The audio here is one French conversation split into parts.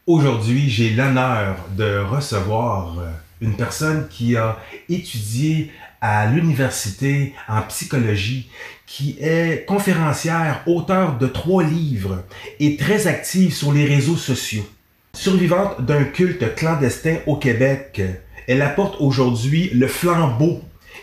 Aujourd'hui, j'ai l'honneur de recevoir une personne qui a étudié à l'université en psychologie, qui est conférencière, auteure de 3 livres et très active sur les réseaux sociaux. Survivante d'un culte clandestin au Québec, elle apporte aujourd'hui le flambeau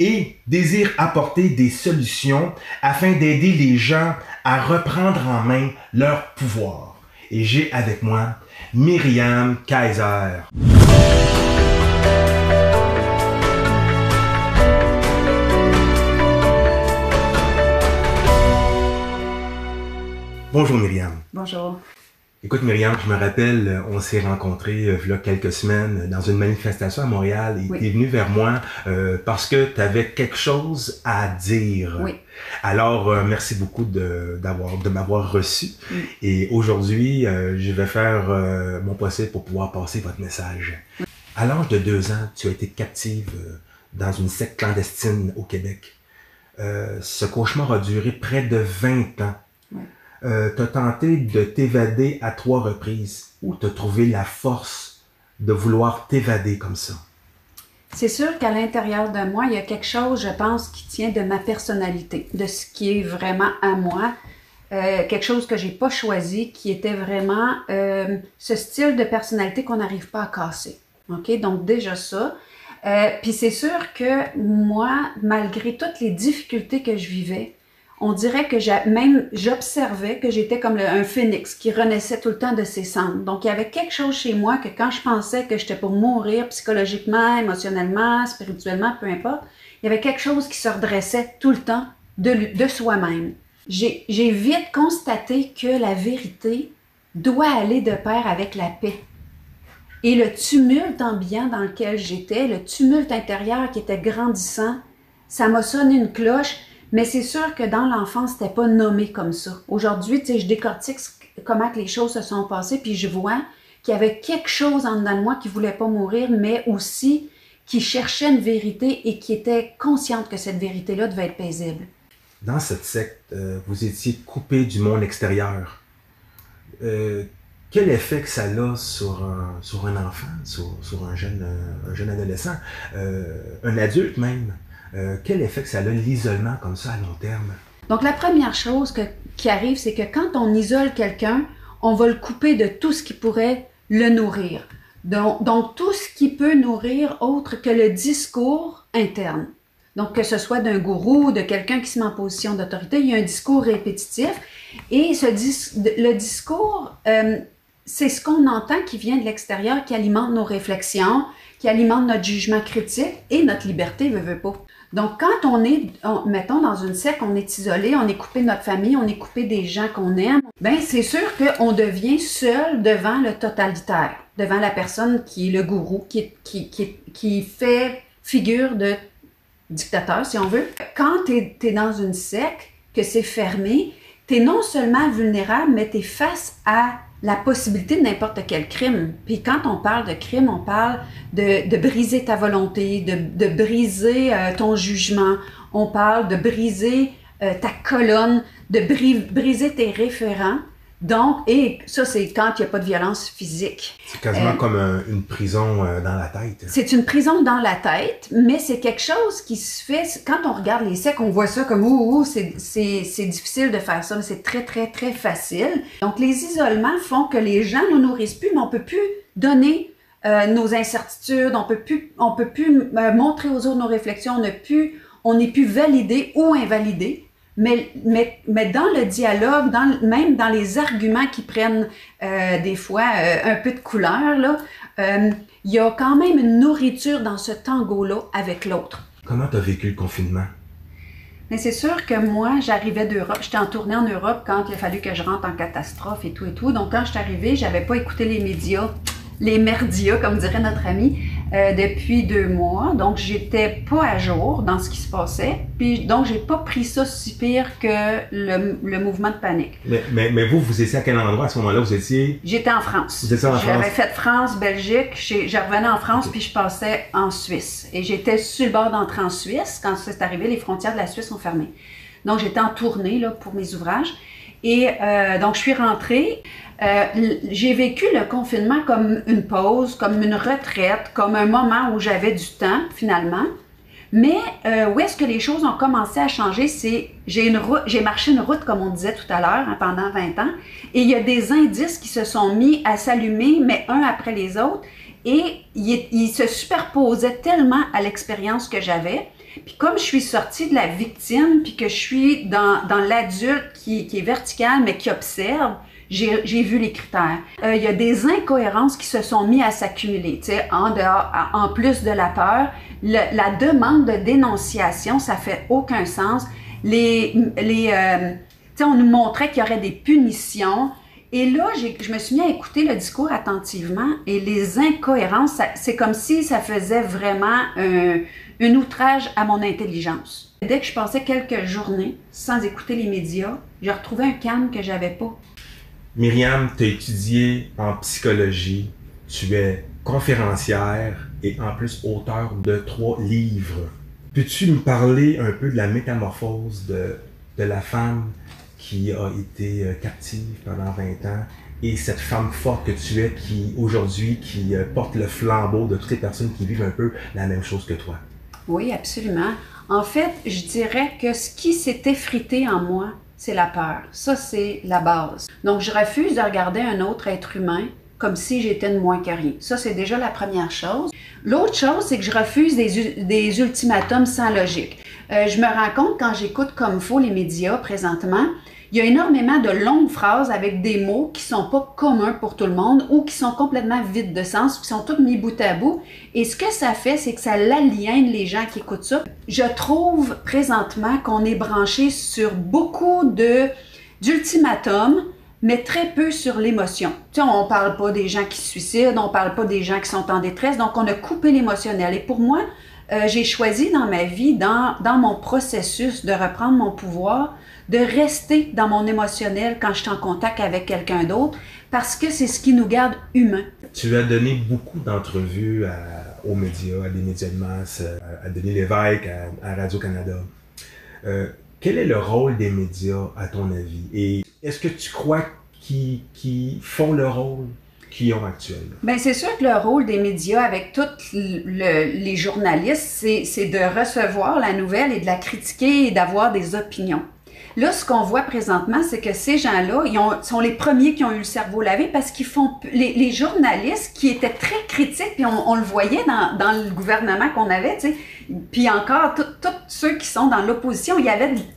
et désire apporter des solutions afin d'aider les gens à reprendre en main leur pouvoir. Et j'ai avec moi Myriam Kaiser. Bonjour Myriam. Bonjour. Écoute Myriam, je me rappelle, on s'est rencontrés il y a quelques semaines dans une manifestation à Montréal et tu es venue vers moi parce que tu avais quelque chose à dire. Oui. Alors, merci beaucoup de m'avoir reçu. Et aujourd'hui, je vais faire mon possible pour pouvoir passer votre message. À l'âge de 2 ans, tu as été captive dans une secte clandestine au Québec. Ce cauchemar a duré près de 20 ans. Tu as tenté de t'évader à 3 reprises. Où tu as trouvé la force de vouloir t'évader comme ça? C'est sûr qu'à l'intérieur de moi, il y a quelque chose, je pense, qui tient de ma personnalité, de ce qui est vraiment à moi. Quelque chose que j'ai pas choisi, qui était vraiment ce style de personnalité qu'on n'arrive pas à casser. OK? Donc déjà ça. Puis c'est sûr que moi, malgré toutes les difficultés que je vivais, on dirait que j'observais que j'étais comme un phénix qui renaissait tout le temps de ses cendres. Donc, il y avait quelque chose chez moi que quand je pensais que j'étais pour mourir psychologiquement, émotionnellement, spirituellement, peu importe, il y avait quelque chose qui se redressait tout le temps de soi-même. J'ai vite constaté que la vérité doit aller de pair avec la paix. Et le tumulte ambiant dans lequel j'étais, le tumulte intérieur qui était grandissant, ça m'a sonné une cloche. Mais c'est sûr que dans l'enfance, c'était pas nommé comme ça. Aujourd'hui, tu sais, je décortique comment que les choses se sont passées, puis je vois qu'il y avait quelque chose en dedans de moi qui voulait pas mourir, mais aussi qui cherchait une vérité et qui était consciente que cette vérité-là devait être paisible. Dans cette secte, vous étiez coupé du monde extérieur. Quel effet que ça a sur un enfant, sur un jeune adolescent, un adulte même? Quel effet que ça a l'isolement comme ça à long terme? Donc la première chose qui arrive, c'est que quand on isole quelqu'un, on va le couper de tout ce qui pourrait le nourrir. Donc tout ce qui peut nourrir autre que le discours interne. Donc que ce soit d'un gourou, de quelqu'un qui se met en position d'autorité, il y a un discours répétitif. Et le discours, c'est ce qu'on entend qui vient de l'extérieur, qui alimente nos réflexions, qui alimente notre jugement critique et notre liberté, veut pas. Donc, quand mettons, dans une secte, on est isolé, on est coupé de notre famille, on est coupé des gens qu'on aime, bien, c'est sûr qu'on devient seul devant le totalitaire, devant la personne qui est le gourou, qui fait figure de dictateur, si on veut. Quand tu es dans une secte, que c'est fermé, tu es non seulement vulnérable, mais tu es face à la possibilité de n'importe quel crime. Puis quand on parle de crime, on parle de briser ta volonté, de briser ton jugement. On parle de briser ta colonne, de briser tes référents. Donc, et ça, c'est quand il n'y a pas de violence physique. C'est quasiment comme une prison dans la tête. C'est une prison dans la tête, mais c'est quelque chose qui se fait... Quand on regarde les sectes, on voit ça comme c'est difficile de faire ça, mais c'est très, très, très facile. Donc, les isolements font que les gens ne nous nourrissent plus, mais on ne peut plus donner nos incertitudes, on peut plus montrer aux autres nos réflexions, on n'est plus validé ou invalidé. Mais dans le dialogue, même dans les arguments qui prennent des fois un peu de couleur, là, il y a quand même une nourriture dans ce tango-là avec l'autre. Comment tu as vécu le confinement? Mais c'est sûr que moi, j'arrivais d'Europe. J'étais en tournée en Europe quand il a fallu que je rentre en catastrophe et tout et tout. Donc quand je suis arrivée, j'avais pas écouté les médias, les merdias, comme dirait notre ami, depuis 2 mois. Donc, j'étais pas à jour dans ce qui se passait. Puis, donc, j'ai pas pris ça si pire que le mouvement de panique. Mais vous étiez à quel endroit à ce moment-là? Vous étiez... J'étais en France. Vous étiez en France? J'avais fait France, Belgique. Je revenais en France, puis je passais en Suisse. Et j'étais sur le bord d'entrer en Suisse. Quand c'est arrivé, les frontières de la Suisse sont fermées. Donc, j'étais en tournée là, pour mes ouvrages. Et donc, je suis rentrée. J'ai vécu le confinement comme une pause, comme une retraite, comme un moment où j'avais du temps, finalement. Mais où est-ce que les choses ont commencé à changer, c'est j'ai marché une route, comme on disait tout à l'heure, hein, pendant 20 ans, et il y a des indices qui se sont mis à s'allumer, mais un après les autres, et ils se superposaient tellement à l'expérience que j'avais. Puis comme je suis sortie de la victime, puis que je suis dans l'adulte qui est vertical, mais qui observe, j'ai vu les critères. Il y a des incohérences qui se sont mises à s'accumuler. Tu sais, en plus de la peur, la demande de dénonciation, ça fait aucun sens. Tu sais, on nous montrait qu'il y aurait des punitions. Et là, je me suis mis à écouter le discours attentivement et les incohérences, c'est comme si ça faisait vraiment un outrage à mon intelligence. Dès que je passais quelques journées sans écouter les médias, je retrouvais un calme que j'avais pas. Myriam, tu as étudié en psychologie, tu es conférencière et en plus auteur de 3 livres. Peux-tu me parler un peu de la métamorphose de la femme qui a été captive pendant 20 ans et cette femme forte que tu es qui aujourd'hui qui porte le flambeau de toutes les personnes qui vivent un peu la même chose que toi? Oui, absolument. En fait, je dirais que ce qui s'est effrité en moi, c'est la peur. Ça, c'est la base. Donc, je refuse de regarder un autre être humain comme si j'étais de moins que rien. Ça, c'est déjà la première chose. L'autre chose, c'est que je refuse des ultimatums sans logique. Je me rends compte quand j'écoute comme faut les médias présentement, il y a énormément de longues phrases avec des mots qui sont pas communs pour tout le monde ou qui sont complètement vides de sens, qui sont tous mis bout à bout. Et ce que ça fait, c'est que ça l'aliène les gens qui écoutent ça. Je trouve présentement qu'on est branché sur beaucoup d'ultimatums, mais très peu sur l'émotion. Tu sais, on parle pas des gens qui se suicident, on parle pas des gens qui sont en détresse, donc on a coupé l'émotionnel. Et pour moi, j'ai choisi dans ma vie, dans mon processus de reprendre mon pouvoir, de rester dans mon émotionnel quand je suis en contact avec quelqu'un d'autre, parce que c'est ce qui nous garde humains. Tu as donné beaucoup d'entrevues aux médias, à des médias de masse, à Denis Lévesque, à Radio-Canada. Quel est le rôle des médias, à ton avis? Et est-ce que tu crois qu'ils font le rôle qu'ils ont actuellement? Bien, c'est sûr que le rôle des médias avec tous les journalistes, c'est de recevoir la nouvelle et de la critiquer et d'avoir des opinions. Là, ce qu'on voit présentement, c'est que ces gens-là, sont les premiers qui ont eu le cerveau lavé parce qu'ils font... Les journalistes qui étaient très critiques, puis on le voyait dans le gouvernement qu'on avait, tu sais, puis encore, tous ceux qui sont dans l'opposition, il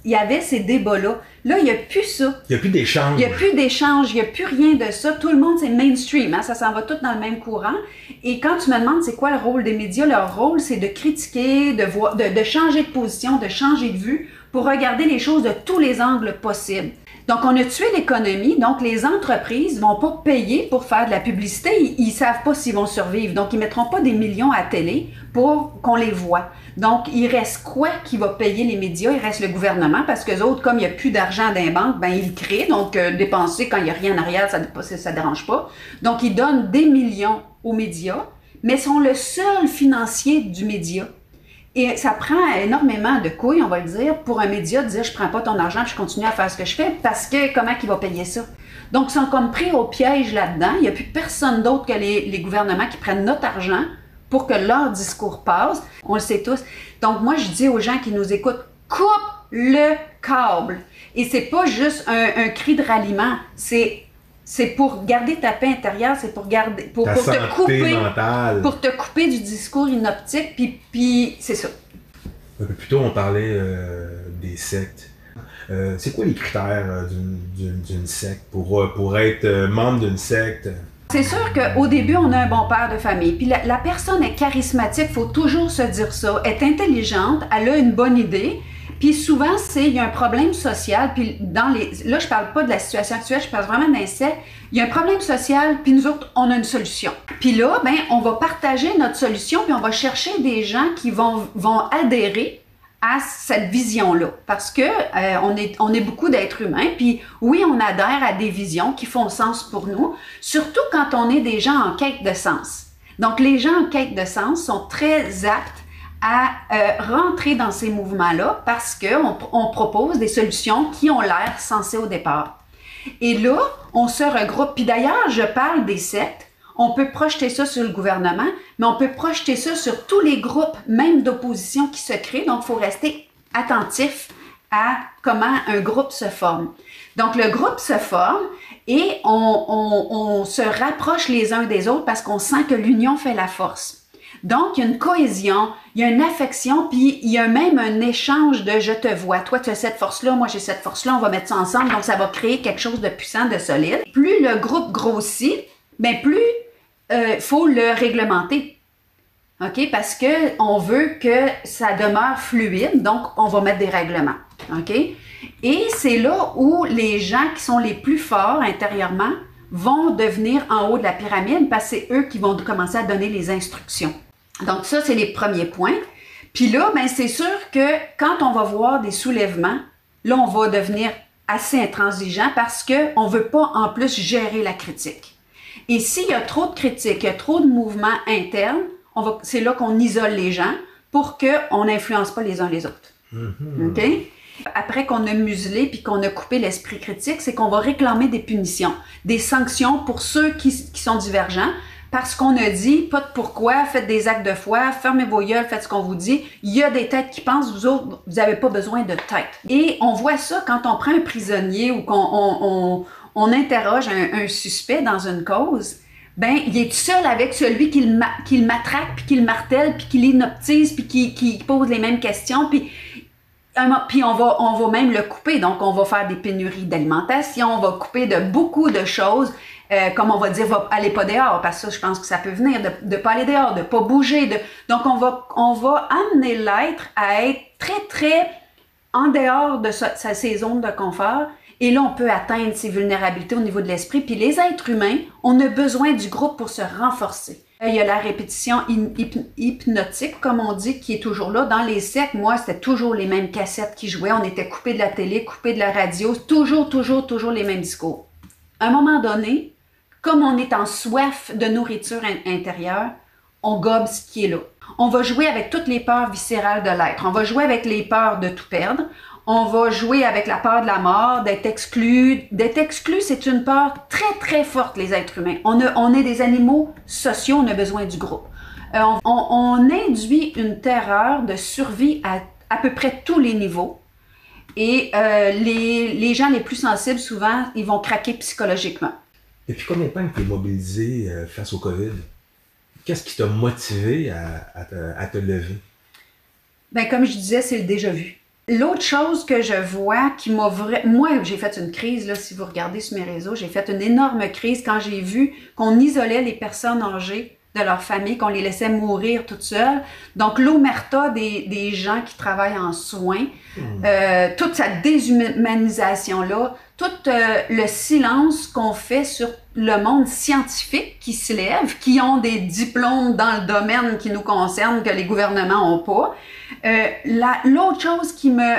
y avait ces débats-là. Là, il n'y a plus ça. Il n'y a plus d'échange. Il n'y a plus d'échange, il n'y a plus rien de ça. Tout le monde, c'est mainstream, hein? Ça s'en va tout dans le même courant. Et quand tu me demandes c'est quoi le rôle des médias, leur rôle, c'est de critiquer, de changer de position, de changer de vue pour regarder les choses de tous les angles possibles. Donc, on a tué l'économie, donc les entreprises vont pas payer pour faire de la publicité, ils savent pas s'ils vont survivre, donc ils mettront pas des millions à la télé pour qu'on les voit. Donc, il reste quoi qui va payer les médias? Il reste le gouvernement, parce que les autres, comme il n'y a plus d'argent dans les banques, ben ils le créent, donc dépenser quand il n'y a rien en arrière, ça dérange pas. Donc, ils donnent des millions aux médias, mais sont le seul financier du média. Et ça prend énormément de couilles, on va le dire, pour un média de dire « je prends pas ton argent puis je continue à faire ce que je fais » parce que comment il va payer ça? Donc, ils sont comme pris au piège là-dedans. Il n'y a plus personne d'autre que les gouvernements qui prennent notre argent pour que leur discours passe. On le sait tous. Donc, moi, je dis aux gens qui nous écoutent « coupe le câble ». Et c'est pas juste un cri de ralliement, c'est pour garder ta paix intérieure, c'est pour te couper du discours inoptique, puis c'est ça. Un peu plus tôt, on parlait des sectes. C'est quoi les critères d'une secte pour être membre d'une secte? C'est sûr qu'au début, on a un bon père de famille. Puis la personne est charismatique, il faut toujours se dire ça. Elle est intelligente, elle a une bonne idée. Puis souvent, il y a un problème social, puis là, je parle pas de la situation actuelle, je parle vraiment d'un secte. Il y a un problème social, puis nous autres, on a une solution. Puis là, ben, on va partager notre solution, puis on va chercher des gens qui vont adhérer à cette vision-là. Parce que on est beaucoup d'êtres humains, puis oui, on adhère à des visions qui font sens pour nous, surtout quand on est des gens en quête de sens. Donc, les gens en quête de sens sont très aptes à rentrer dans ces mouvements-là parce qu'on propose des solutions qui ont l'air sensées au départ. Et là, on se regroupe. Puis d'ailleurs, je parle des sectes. On peut projeter ça sur le gouvernement, mais on peut projeter ça sur tous les groupes, même d'opposition qui se créent. Donc, il faut rester attentif à comment un groupe se forme. Donc, le groupe se forme et on se rapproche les uns des autres parce qu'on sent que l'union fait la force. Donc, il y a une cohésion, il y a une affection, puis il y a même un échange de « je te vois, toi tu as cette force-là, moi j'ai cette force-là, on va mettre ça ensemble », donc ça va créer quelque chose de puissant, de solide. Plus le groupe grossit, bien plus faut le réglementer. OK? Parce qu'on veut que ça demeure fluide, donc on va mettre des règlements. OK? Et c'est là où les gens qui sont les plus forts intérieurement vont devenir en haut de la pyramide parce que c'est eux qui vont commencer à donner les instructions. Donc ça, c'est les premiers points. Puis là, ben, c'est sûr que quand on va voir des soulèvements, là, on va devenir assez intransigeant parce qu'on ne veut pas en plus gérer la critique. Et s'il y a trop de critiques, il y a trop de mouvements internes, c'est là qu'on isole les gens pour qu'on n'influence pas les uns les autres. OK? Après qu'on a muselé puis qu'on a coupé l'esprit critique, c'est qu'on va réclamer des punitions, des sanctions pour ceux qui sont divergents, parce qu'on a dit, pas de pourquoi, faites des actes de foi, fermez vos gueules, faites ce qu'on vous dit. Il y a des têtes qui pensent, vous autres, vous n'avez pas besoin de tête. Et on voit ça quand on prend un prisonnier ou qu'on interroge un suspect dans une cause. Ben, il est tout seul avec celui qui le matraque, puis qui le martèle, puis qui l'inoptise, puis qui pose les mêmes questions, puis on va même le couper. Donc, on va faire des pénuries d'alimentation, on va couper de beaucoup de choses, comme on va dire, allez pas dehors, parce que ça, je pense que ça peut venir, de pas aller dehors, de pas bouger. Donc, on va amener l'être à être très, très en dehors de ses zones de confort. Et là, on peut atteindre ces vulnérabilités au niveau de l'esprit. Puis les êtres humains, on a besoin du groupe pour se renforcer. Il y a la répétition hypnotique, comme on dit, qui est toujours là. Dans les sectes, moi, c'était toujours les mêmes cassettes qui jouaient. On était coupés de la télé, coupés de la radio. Toujours les mêmes discours. À un moment donné, comme on est en soif de nourriture intérieure, on gobe ce qui est là. On va jouer avec toutes les peurs viscérales de l'être. On va jouer avec les peurs de tout perdre. On va jouer avec la peur de la mort, d'être exclu. D'être exclu, c'est une peur très, très forte, les êtres humains. On est des animaux sociaux, on a besoin du groupe. On induit une terreur de survie à peu près tous les niveaux. Et les gens les plus sensibles, souvent, ils vont craquer psychologiquement. Depuis combien de temps que tu es mobilisé face au COVID? Qu'est-ce qui t'a motivé à te lever? Bien, comme je disais, c'est le déjà-vu. L'autre chose que je vois qui m'a vraiment... Moi, j'ai fait une crise, là, si vous regardez sur mes réseaux, j'ai fait une énorme crise quand j'ai vu qu'on isolait les personnes âgées de leur famille, qu'on les laissait mourir toutes seules. Donc, l'omerta des gens qui travaillent en soins, toute cette déshumanisation-là, tout le silence qu'on fait sur le monde scientifique qui se lève, qui ont des diplômes dans le domaine qui nous concerne, que les gouvernements n'ont pas. L'autre chose qui me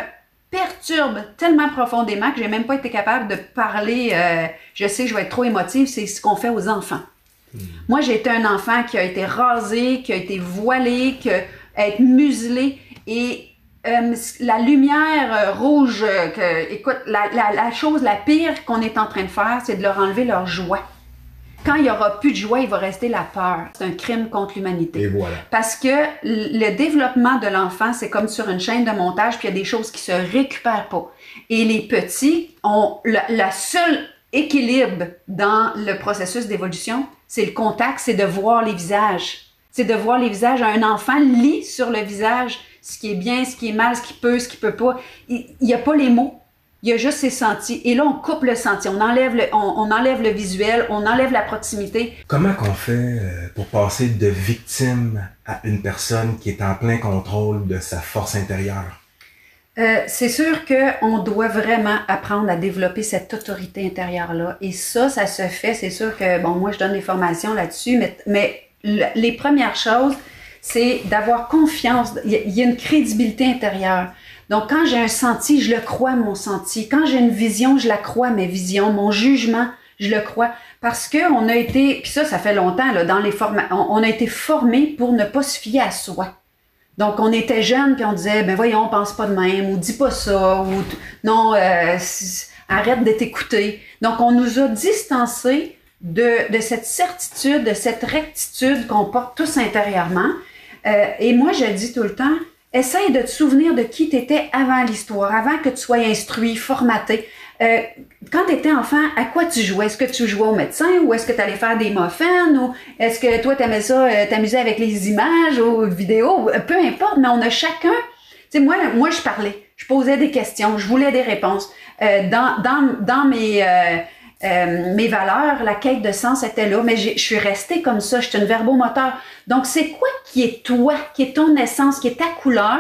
perturbe tellement profondément que j'ai même pas été capable de parler, je sais que je vais être trop émotive, c'est ce qu'on fait aux enfants. Moi, j'ai été un enfant qui a été rasé, qui a été voilé, qui a été muselé, et la lumière rouge, écoute, la chose la pire qu'on est en train de faire, c'est de leur enlever leur joie. Quand il n'y aura plus de joie, il va rester la peur. C'est un crime contre l'humanité. Et voilà. Parce que le développement de l'enfant, c'est comme sur une chaîne de montage, puis il y a des choses qui se récupèrent pas. Et les petits ont la seule équilibre dans le processus d'évolution, c'est le contact, c'est de voir les visages. C'est de voir les visages. Un enfant lit sur le visage ce qui est bien, ce qui est mal, ce qui peut pas. Il n'y a pas les mots. Il y a juste ses sentis. Et là, on coupe le senti. On enlève le visuel, on enlève la proximité. Comment qu'on fait pour passer de victime à une personne qui est en plein contrôle de sa force intérieure? C'est sûr qu'on doit vraiment apprendre à développer cette autorité intérieure-là. Et ça se fait. C'est sûr que, bon, moi, je donne des formations là-dessus, mais les premières choses, c'est d'avoir confiance. Il y a une crédibilité intérieure. Donc, quand j'ai un senti, je le crois, mon senti. Quand j'ai une vision, je la crois, mes visions. Mon jugement, je le crois. Parce qu'on a été, puis ça fait longtemps, là, dans les on a été formés pour ne pas se fier à soi. Donc, on était jeunes, puis on disait, ben voyons, pense pas de même, ou dis pas ça, ou non, arrête de t'écouter. Donc, on nous a distancés de cette certitude, de cette rectitude qu'on porte tous intérieurement. Et moi, je dis tout le temps, essaye de te souvenir de qui tu étais avant l'histoire, avant que tu sois instruit, formaté. Quand tu étais enfant, à quoi tu jouais? Est-ce que tu jouais au médecin ou est-ce que tu allais faire des muffins ou est-ce que toi, tu aimais ça, t'amuser avec les images ou vidéos? Peu importe, mais on a chacun... Tu sais, moi, je parlais, je posais des questions, je voulais des réponses. Dans mes valeurs, la quête de sens était là, mais je suis restée comme ça, je suis une verbomoteur. Donc, c'est quoi qui est toi, qui est ton essence, qui est ta couleur,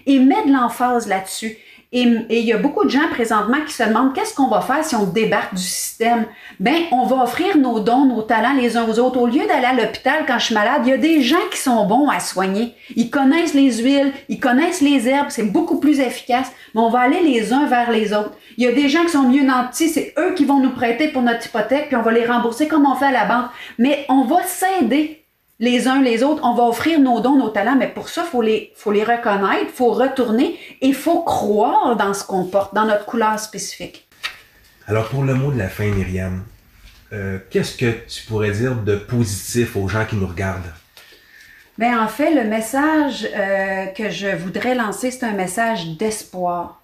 et mets de l'emphase là-dessus. Et il y a beaucoup de gens présentement qui se demandent qu'est-ce qu'on va faire si on débarque du système. Ben, on va offrir nos dons, nos talents les uns aux autres. Au lieu d'aller à l'hôpital quand je suis malade, il y a des gens qui sont bons à soigner. Ils connaissent les huiles, ils connaissent les herbes, c'est beaucoup plus efficace, mais on va aller les uns vers les autres. Il y a des gens qui sont mieux nantis, c'est eux qui vont nous prêter pour notre hypothèque, puis on va les rembourser comme on fait à la banque. Mais on va s'aider les uns les autres, on va offrir nos dons, nos talents, mais pour ça, faut les reconnaître, faut retourner et faut croire dans ce qu'on porte, dans notre couleur spécifique. Alors, pour le mot de la fin, Myriam, qu'est-ce que tu pourrais dire de positif aux gens qui nous regardent? Bien, en fait, le message que je voudrais lancer, c'est un message d'espoir.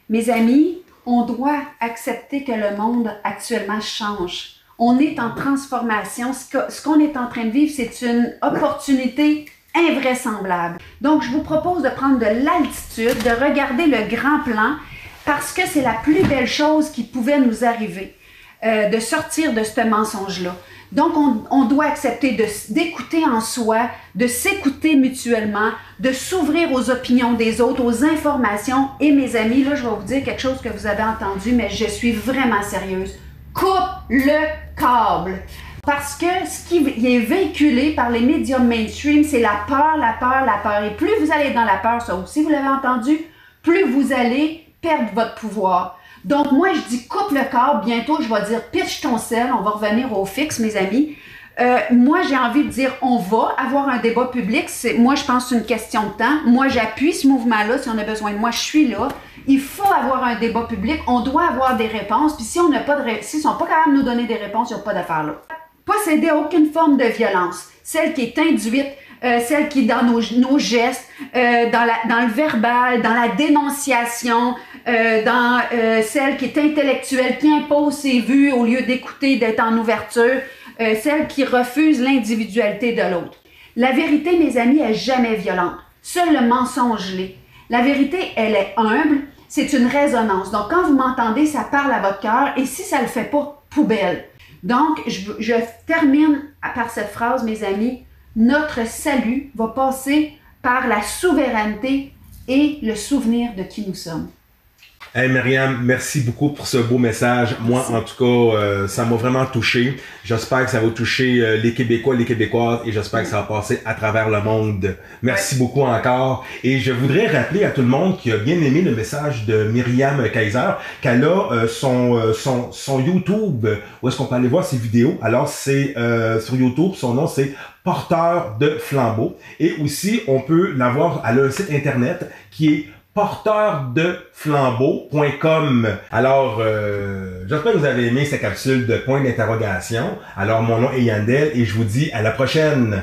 Mes amis, on doit accepter que le monde actuellement change. On est en transformation. Ce qu'on est en train de vivre, c'est une opportunité invraisemblable. Donc, je vous propose de prendre de l'altitude, de regarder le grand plan, parce que c'est la plus belle chose qui pouvait nous arriver, de sortir de ce mensonge-là. Donc, on doit accepter d'écouter en soi, de s'écouter mutuellement, de s'ouvrir aux opinions des autres, aux informations. Et mes amis, là, je vais vous dire quelque chose que vous avez entendu, mais je suis vraiment sérieuse. Coupe le câble. Parce que ce qui est véhiculé par les médias mainstream, c'est la peur, la peur, la peur. Et plus vous allez dans la peur, ça aussi, vous l'avez entendu, plus vous allez perdre votre pouvoir. Donc, moi, je dis coupe le câble. Bientôt, je vais dire pitch ton sel. On va revenir au fixe, mes amis. Moi, j'ai envie de dire on va avoir un débat public. Moi, je pense que c'est une question de temps. Moi, j'appuie ce mouvement-là. Si on a besoin de moi, je suis là. Il faut avoir un débat public. On doit avoir des réponses. Puis si on n'a pas de s'ils sont pas capables de nous donner des réponses, il n'y a pas d'affaire là. Pas céder à aucune forme de violence. Celle qui est induite, celle qui est dans nos gestes, dans le verbal, dans la dénonciation, dans celle qui est intellectuelle, qui impose ses vues au lieu d'écouter, d'être en ouverture, celle qui refuse l'individualité de l'autre. La vérité, mes amis, est jamais violente. Seul le mensonge l'est. La vérité, elle est humble, c'est une résonance. Donc, quand vous m'entendez, ça parle à votre cœur, et si ça ne le fait pas, poubelle. Donc, je termine par cette phrase, mes amis. Notre salut va passer par la souveraineté et le souvenir de qui nous sommes. Hey Myriam, merci beaucoup pour ce beau message. Moi, en tout cas, ça m'a vraiment touché. J'espère que ça va toucher les Québécois, les Québécoises, et j'espère que ça va passer à travers le monde. Merci beaucoup encore. Et je voudrais rappeler à tout le monde qui a bien aimé le message de Myriam Kaiser, qu'elle a son YouTube, où est-ce qu'on peut aller voir ses vidéos. Alors, c'est sur YouTube, son nom c'est Porteur de flambeau. Et aussi, on peut la voir, elle a un site internet qui est porteurdeflambeau.com. Alors, j'espère que vous avez aimé cette capsule de point d'interrogation. Alors, mon nom est Yandel et je vous dis à la prochaine.